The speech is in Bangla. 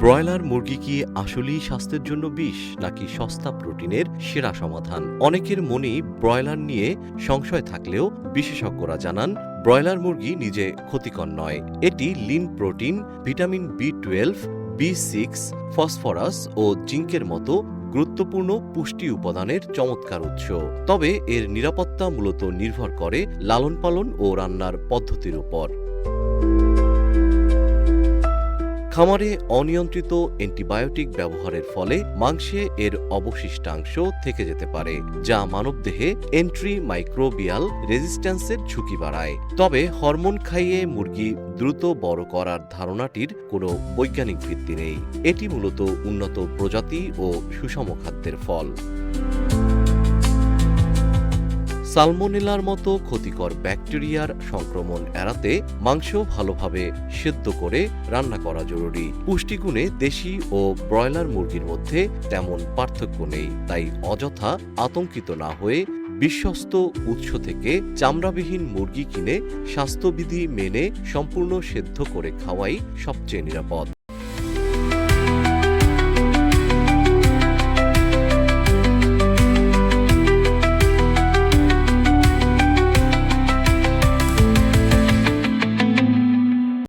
ব্রয়লার মুরগি কি আসলেই স্বাস্থ্যের জন্য বিষ নাকি সস্তা প্রোটিনের সেরা সমাধান? অনেকের মনেই ব্রয়লার নিয়ে সংশয় থাকলেও বিশেষজ্ঞরা জানান ব্রয়লার মুরগি নিজে ক্ষতিকর নয়। এটি lean protein, vitamin B12, B6, phosphorus ও জিঙ্কের মতো গুরুত্বপূর্ণ পুষ্টি উপাদানের চমৎকার উৎস। তবে এর নিরাপত্তা মূলত নির্ভর করে লালন পালন ও রান্নার পদ্ধতির উপর। খামারে অনিয়ন্ত্রিত অ্যান্টিবায়োটিক ব্যবহারের ফলে মাংসে এর অবশিষ্টাংশ থেকে যেতে পারে, যা মানবদেহে অ্যান্টিমাইক্রোবিয়াল রেজিস্ট্যান্সের ঝুঁকি বাড়ায়। তবে হরমোন খাইয়ে মুরগি দ্রুত বড় করার ধারণাটির কোনো বৈজ্ঞানিক ভিত্তি নেই। এটি মূলত উন্নত প্রজাতি ও সুষম খাদ্যের ফল। সালমোনেলার মতো ক্ষতিকর ব্যাকটেরিয়ার সংক্রমণ এড়াতে মাংস ভালোভাবে সেদ্ধ করে রান্না করা জরুরি। পুষ্টিগুণে দেশি ও ব্রয়লার মুরগির মধ্যে তেমন পার্থক্য নেই, তাই অযথা আতঙ্কিত না হয়ে বিশ্বস্ত উৎস থেকে চামড়াবিহীন মুরগি কিনে স্বাস্থ্যবিধি মেনে সম্পূর্ণ সেদ্ধ করে খাওয়াই সবচেয়ে নিরাপদ।